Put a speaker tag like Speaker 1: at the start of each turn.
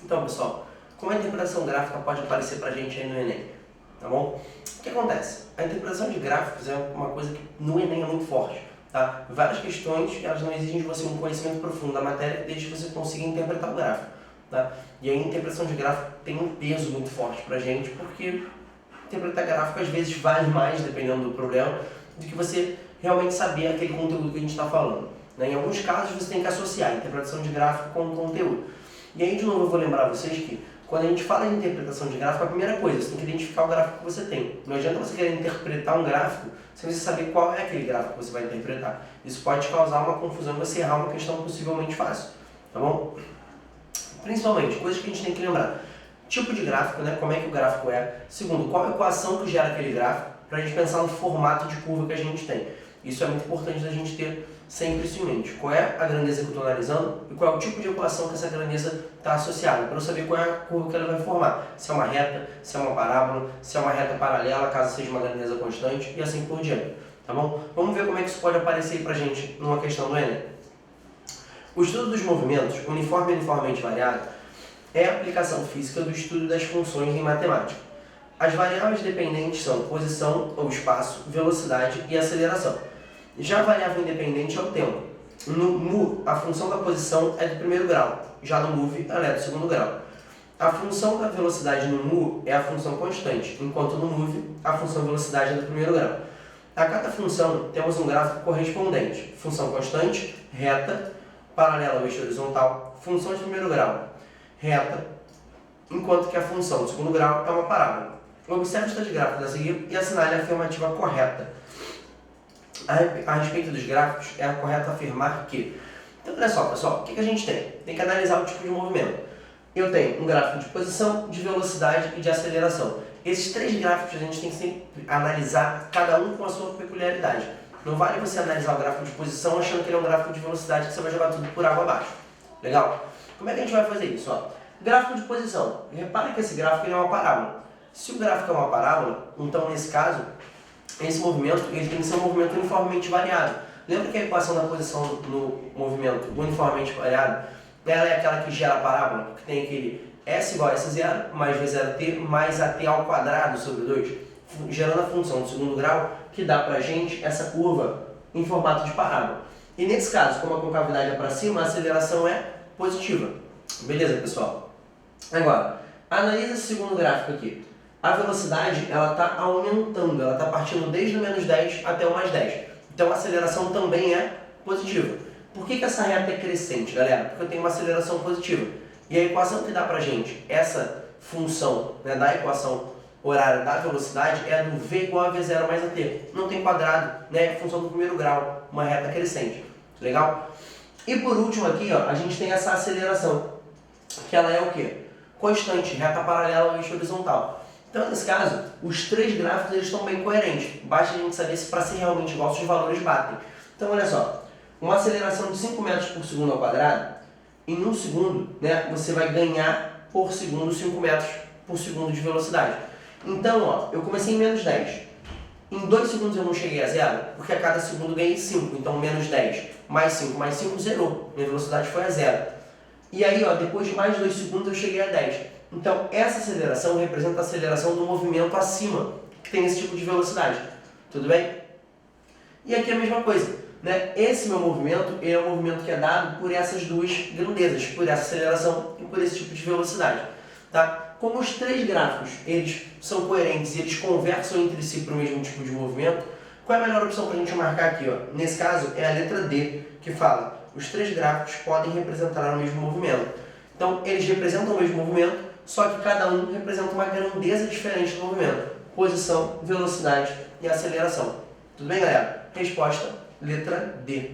Speaker 1: Então, pessoal, como a interpretação gráfica pode aparecer para a gente aí no Enem, tá bom? O que acontece? A interpretação de gráficos é uma coisa que no Enem é muito forte, tá? Várias questões, elas não exigem de você um conhecimento profundo da matéria, desde que você consiga interpretar o gráfico, tá? E aí a interpretação de gráfico tem um peso muito forte para a gente, porque interpretar gráfico às vezes vale mais, dependendo do problema, do que você realmente saber aquele conteúdo que a gente está falando, né? Em alguns casos você tem que associar a interpretação de gráfico com o conteúdo. E aí, de novo, eu vou lembrar vocês que quando a gente fala de interpretação de gráfico, a primeira coisa, você tem que identificar o gráfico que você tem. Não adianta você querer interpretar um gráfico sem você saber qual é aquele gráfico que você vai interpretar. Isso pode causar uma confusão e você errar uma questão possivelmente fácil, tá bom? Principalmente, coisas que a gente tem que lembrar. Tipo de gráfico, né? Como é que o gráfico é. Segundo, qual é a equação que gera aquele gráfico, para a gente pensar no formato de curva que a gente tem. Isso é muito importante da gente ter sempre isso em mente. Qual é a grandeza que eu estou analisando e qual é o tipo de equação que essa grandeza está associada, para eu saber qual é a curva que ela vai formar. Se é uma reta, se é uma parábola, se é uma reta paralela, caso seja uma grandeza constante e assim por diante. Tá bom? Vamos ver como é que isso pode aparecer para a gente numa questão do Enem. O estudo dos movimentos, uniforme e uniformemente variado, é a aplicação física do estudo das funções em matemática. As variáveis dependentes são posição ou espaço, velocidade e aceleração. Já a variável independente é o tempo. No mu, a função da posição é do primeiro grau, já no move, ela é do segundo grau. A função da velocidade no mu é a função constante, enquanto no move, a função velocidade é do primeiro grau. A cada função temos um gráfico correspondente, função constante, reta, paralela ao eixo horizontal, função de primeiro grau, reta, enquanto que a função do segundo grau é uma parábola. Observe estas gráficos a seguir e assinale a afirmativa correta. A respeito dos gráficos, é correto afirmar que... Então, olha só, pessoal, o que a gente tem? Tem que analisar o tipo de movimento. Eu tenho um gráfico de posição, de velocidade e de aceleração. Esses três gráficos a gente tem que sempre analisar, cada um com a sua peculiaridade. Não vale você analisar o gráfico de posição achando que ele é um gráfico de velocidade que você vai jogar tudo por água abaixo. Legal? Como é que a gente vai fazer isso? Ó, gráfico de posição. Repare que esse gráfico ele é uma parábola. Se o gráfico é uma parábola, então nesse caso, esse movimento ele tem que ser um movimento uniformemente variado. Lembra que a equação da posição no movimento uniformemente variado, ela é aquela que gera a parábola, que tem aquele S igual a S0, mais V0t, mais AT ao quadrado sobre 2, gerando a função do segundo grau, que dá pra gente essa curva em formato de parábola. E nesse caso, como a concavidade é para cima, a aceleração é positiva. Beleza, pessoal? Agora, analisa esse segundo gráfico aqui. A velocidade ela está aumentando, ela está partindo desde o menos 10 até o mais 10. Então a aceleração também é positiva. Por que essa reta é crescente, galera? Porque eu tenho uma aceleração positiva. E a equação que dá pra gente, essa função, né, da equação horária da velocidade, é a do V igual a V0 mais AT. Não tem quadrado, né? É função do primeiro grau, uma reta crescente. Legal? E por último aqui, ó, a gente tem essa aceleração, que ela é o quê? Constante, reta paralela ao eixo horizontal. Então, nesse caso, os três gráficos eles estão bem coerentes. Basta a gente saber se para ser realmente igual, se os valores batem. Então, olha só. Uma aceleração de 5 metros por segundo ao quadrado, em 1 segundo, né, você vai ganhar por segundo 5 metros por segundo de velocidade. Então, ó, eu comecei em menos 10. Em 2 segundos eu não cheguei a zero, porque a cada segundo ganhei 5. Então, menos 10 mais 5 zerou. Minha velocidade foi a zero. E aí, ó, depois de mais 2 segundos eu cheguei a 10. Então, essa aceleração representa a aceleração do movimento acima, que tem esse tipo de velocidade. Tudo bem? E aqui é a mesma coisa, né? Esse meu movimento, ele é um movimento que é dado por essas duas grandezas, por essa aceleração e por esse tipo de velocidade. Tá? Como os três gráficos eles são coerentes e eles conversam entre si para o mesmo tipo de movimento, qual é a melhor opção para a gente marcar aqui? Ó? Nesse caso, é a letra D, que fala os três gráficos podem representar o mesmo movimento. Então, eles representam o mesmo movimento, só que cada um representa uma grandeza diferente do movimento. Posição, velocidade e aceleração. Tudo bem, galera? Resposta, letra D.